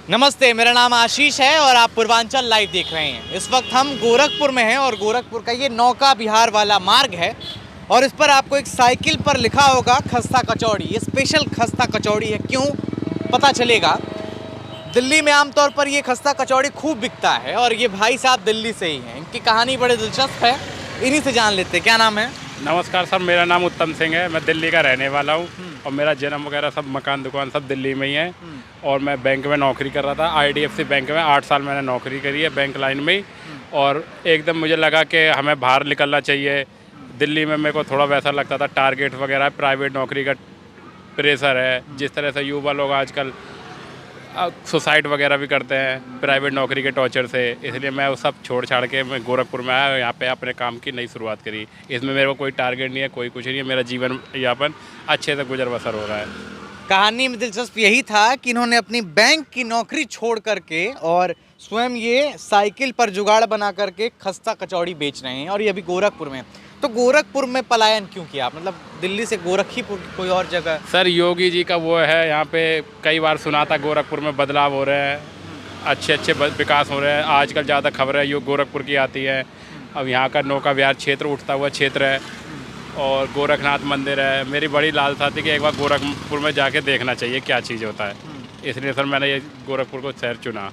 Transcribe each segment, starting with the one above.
नमस्ते, मेरा नाम आशीष है और आप पूर्वांचल लाइव देख रहे हैं। इस वक्त हम गोरखपुर में हैं और गोरखपुर का ये नौका विहार वाला मार्ग है और इस पर आपको एक साइकिल पर लिखा होगा खस्ता कचौड़ी। ये स्पेशल खस्ता कचौड़ी है, क्यों पता चलेगा। दिल्ली में आमतौर पर ये खस्ता कचौड़ी खूब बिकता है और ये भाई साहब दिल्ली से ही हैं। इनकी कहानी बड़े दिलचस्प है, इन्हीं से जान लेते हैं। क्या नाम है? नमस्कार सर, मेरा नाम उत्तम सिंह है। मैं दिल्ली का रहने वाला हूँ और मेरा जन्म वगैरह सब मकान दुकान सब दिल्ली में ही है। और मैं बैंक में नौकरी कर रहा था, IDFC बैंक में 8 साल मैंने नौकरी करी है बैंक लाइन में ही। और एकदम मुझे लगा कि हमें बाहर निकलना चाहिए। दिल्ली में मेरे को थोड़ा वैसा लगता था, टारगेट वगैरह, प्राइवेट नौकरी का प्रेशर है। जिस तरह से युवा लोग आजकल सुसाइड वगैरह भी करते हैं प्राइवेट नौकरी के टॉर्चर से, इसलिए मैं वो सब छोड़ छाड़ के मैं गोरखपुर में आया और यहाँ पे अपने काम की नई शुरुआत करी। इसमें मेरे को कोई टारगेट नहीं है, कोई कुछ नहीं है। मेरा जीवन यापन अच्छे से गुजर बसर हो रहा है। कहानी में दिलचस्प यही था कि इन्होंने अपनी बैंक की नौकरी छोड़ करके और स्वयं ये साइकिल पर जुगाड़ बना करके खस्ता कचौड़ी बेच रहे हैं और ये अभी गोरखपुर में। तो गोरखपुर में पलायन क्यों किया, मतलब दिल्ली से गोरखीपुर कोई और जगह? सर, योगी जी का वो है, यहाँ पे कई बार सुना था गोरखपुर में बदलाव हो रहे हैं, अच्छे अच्छे विकास हो रहे हैं। आजकल ज़्यादा खबरें यो गोरखपुर की आती है। अब यहाँ का नौका विहार क्षेत्र उठता हुआ क्षेत्र है और गोरखनाथ मंदिर है। मेरी बड़ी लालसा थी कि एक बार गोरखपुर में जाके देखना चाहिए क्या चीज़ होता है, इसलिए सर मैंने ये गोरखपुर को शहर चुना।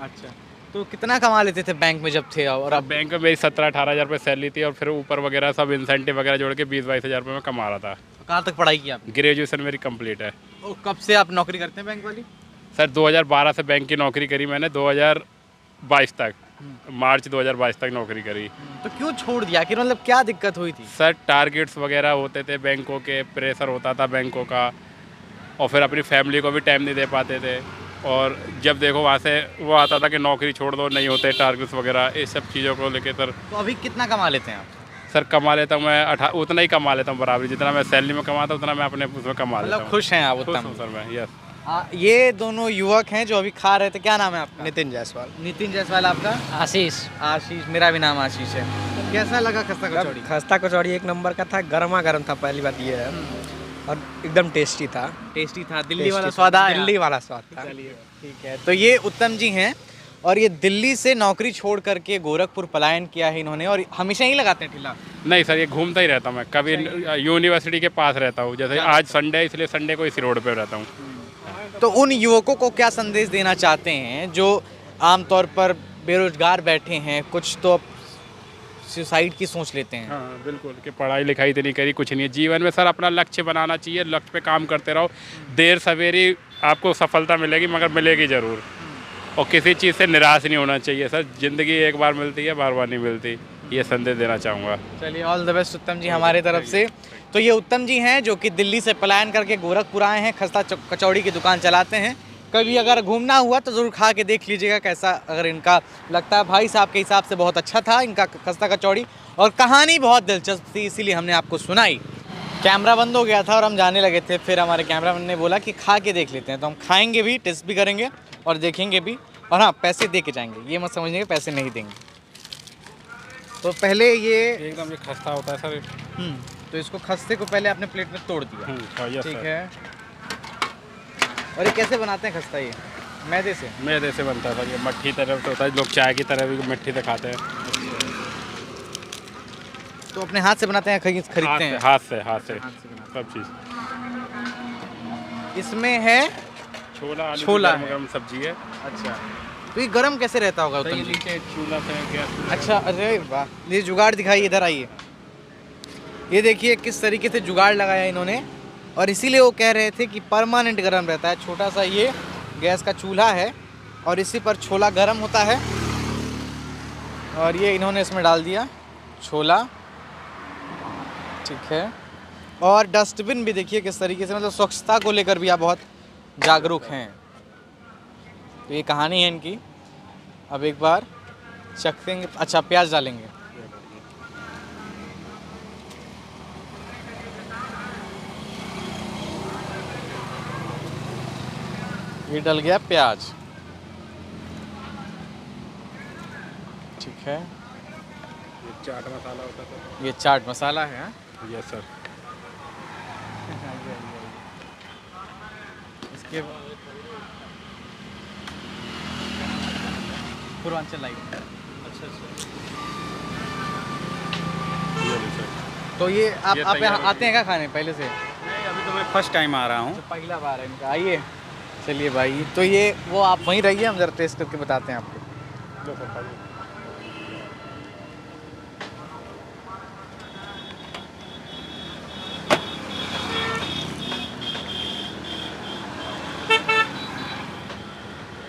अच्छा, तो कितना कमा लेते थे बैंक में जब थे? और अब बैंक में मेरी 17-18 हज़ार रुपये सैलरी थी और फिर ऊपर वगैरह सब इंसेंटिव वगैरह जोड़ के 20-22 हज़ार रुपये में कमा रहा था। कहाँ तक पढ़ाई की आपने? ग्रेजुएशन मेरी कंप्लीट है। और कब से आप नौकरी करते हैं बैंक वाली? सर 2012 से बैंक की नौकरी करी मैंने, 2022 तक, मार्च 2022 तक नौकरी करी। तो क्यों छोड़ दिया, कि मतलब क्या दिक्कत हुई थी? सर टारगेट्स वगैरह होते थे बैंकों के, प्रेशर होता था बैंकों का और फिर अपनी फैमिली को भी टाइम नहीं दे पाते थे। और जब देखो वहाँ से वो आता था कि नौकरी छोड़ दो, नहीं होते टारगेट्स वगैरह, इस सब चीज़ों को लेके सर। तो अभी कितना कमा लेते हैं आप? सर कमा लेता हूँ मैं उतना ही कमा लेता हूँ बराबरी, जितना मैं सैलरी में कमाता उतना मैं अपने उसमें कमा लेता मतलब हूँ। खुश हैं आप? खुश उत्तम हूँ सर मैं, यस। ये दोनों युवक हैं जो अभी खा रहे थे। क्या नाम है आपका? नितिन जायसवाल। नितिन जायसवाल। आपका? आशीष। आशीष। मेरा भी नाम आशीष है। तो कैसा लगा खस्ता कचौड़ी? खस्ता कचौड़ी एक नंबर का था, गर्मा गर्म था, पहली बात ये है, और एकदम टेस्टी था। टेस्टी था, दिल्ली वाला स्वाद आया? दिल्ली वाला स्वाद था। चलिए ठीक है। तो ये उत्तम जी हैं और ये दिल्ली से नौकरी छोड़ करके गोरखपुर पलायन किया है इन्होंने। और हमेशा ही लगाते हैं ठेला? नहीं सर, ये घूमता ही रहता हूँ मैं, कभी यूनिवर्सिटी के पास रहता हूँ, जैसे आज संडे इसलिए संडे को इसी रोड पे रहता हूँ। तो उन युवकों को क्या संदेश देना चाहते हैं जो आमतौर पर बेरोजगार बैठे हैं, कुछ तो सुसाइड की सोच लेते हैं? हाँ बिल्कुल, कि पढ़ाई लिखाई तो नहीं करी, कुछ नहीं है जीवन में। सर अपना लक्ष्य बनाना चाहिए, लक्ष्य पे काम करते रहो, देर सवेरी आपको सफलता मिलेगी, मगर मिलेगी ज़रूर। और किसी चीज़ से निराश नहीं होना चाहिए सर, ज़िंदगी एक बार मिलती है, बार बार नहीं मिलती, ये संदेश देना चाहूँगा। चलिए, ऑल द बेस्ट उत्तम जी हमारे तरफ से। तो ये उत्तम जी हैं जो कि दिल्ली से पलायन करके गोरखपुर आए हैं, खस्ता कचौड़ी की दुकान चलाते हैं। कभी अगर घूमना हुआ तो ज़रूर खा के देख लीजिएगा कैसा अगर इनका लगता है। भाई साहब के हिसाब से बहुत अच्छा था इनका खस्ता कचौड़ी और कहानी बहुत दिलचस्प थी, इसीलिए हमने आपको सुनाई। कैमरा बंद हो गया था और हम जाने लगे थे, फिर हमारे कैमरामैन ने बोला कि खा के देख लेते हैं। तो हम खाएंगे भी, टेस्ट भी करेंगे और देखेंगे भी, और हाँ पैसे दे के जाएंगे, ये मत समझिए कि पैसे नहीं देंगे। तो पहले ये एकदम ये खस्ता होता है सर। तो इसको खस्ते को पहले आपने प्लेट में तोड़ दिया, ठीक है। और ये कैसे बनाते हैं खस्ता? ये मैदे से? मैदे से बनता है सर, ये मट्ठी तरह से होता है, लोग चाय की तरह भी मट्ठी से खाते हैं। तो अपने हाथ से बनाते हैं, खरीदते हैं? हाथ से सब चीज़। इसमें है छोला है, गरम सब्जी है। अच्छा, तो ये गरम कैसे रहता होगा उत्तम जी? चूल्हा से गैस। अच्छा, अरे वाह, ये जुगाड़ दिखाइए, इधर आइए। ये देखिए किस तरीके से जुगाड़ लगाया इन्होंने, और इसीलिए वो कह रहे थे कि परमानेंट गरम रहता है। छोटा सा ये गैस का चूल्हा है और इसी पर छोला गरम होता है और ये इन्होंने इसमें डाल दिया छोला, ठीक है। और डस्टबिन भी देखिए किस तरीके से, मतलब स्वच्छता को लेकर भी आप बहुत जागरूक हैं। तो ये कहानी है इनकी। अब एक बार चखते हैं। अच्छा, प्याज डालेंगे। ये डल गया प्याज, ठीक है। ये चाट मसाला होता है। ये चाट मसाला है? Yes sir. इसके पूर्वांचल लाइव। अच्छा अच्छा। तो ये आप ये यहाँ तैयार आते हैं क्या खाने पहले से? नहीं, अभी तो मैं फर्स्ट टाइम आ रहा हूँ। तो पहला बार है इनका। आइए, चलिए भाई। तो ये वो आप वहीं रहिए, हम जरा टेस्ट करके बताते हैं आपको।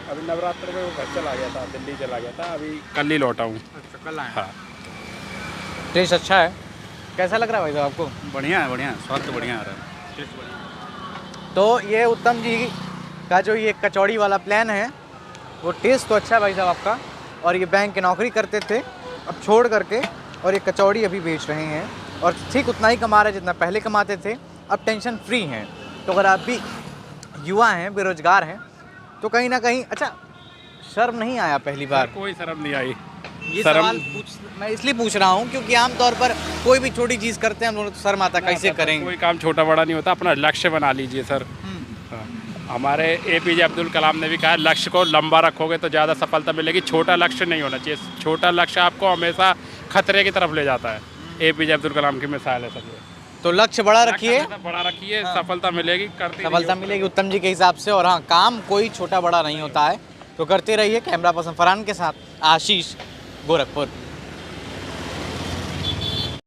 अभी नवरात्र में वो घर चला गया था, दिल्ली चला गया था, अभी कल ही लौटा हूँ। अच्छा, कल आए। हाँ, टेस्ट अच्छा है। कैसा लग रहा है भाई साहब आपको? बढ़िया है, बढ़िया है, स्वाद तो बढ़िया आ रहा है, टेस्ट बढ़िया। तो ये उत्तम जी का जो ये कचौड़ी वाला प्लान है, वो टेस्ट तो अच्छा है भाई साहब आपका। और ये बैंक की नौकरी करते थे, अब छोड़ करके और ये कचौड़ी अभी बेच रहे हैं, और ठीक उतना ही कमा रहे जितना पहले कमाते थे। अब टेंशन फ्री हैं। तो अगर आप भी युवा हैं, बेरोजगार हैं, तो कहीं ना कहीं अच्छा शर्म नहीं आया पहली बार? कोई शर्म नहीं आई। ये शर्म- सवाल मैं इसलिए पूछ रहा हूँ क्योंकि आमतौर पर कोई भी छोटी चीज़ करते हैं हम लोग तो शर्म आता, कैसे करेंगे। कोई काम छोटा बड़ा नहीं होता, अपना लक्ष्य बना लीजिए सर। हाँ। हमारे APJ अब्दुल कलाम ने भी कहा, लक्ष्य को लंबा रखोगे तो ज़्यादा सफलता मिलेगी, छोटा लक्ष्य नहीं होना चाहिए। छोटा लक्ष्य आपको हमेशा खतरे की तरफ ले जाता है। APJ अब्दुल कलाम की मिसाल है सर ये। तो लक्ष्य बड़ा रखिए, लक्ष्य बड़ा रखिए, सफलता मिलेगी, करते सफलता मिलेगी उत्तम जी के हिसाब से। और हाँ, काम कोई छोटा बड़ा नहीं होता है, तो करते रहिए। कैमरा पर्सन फरहान के साथ आशीष, गोरखपुर।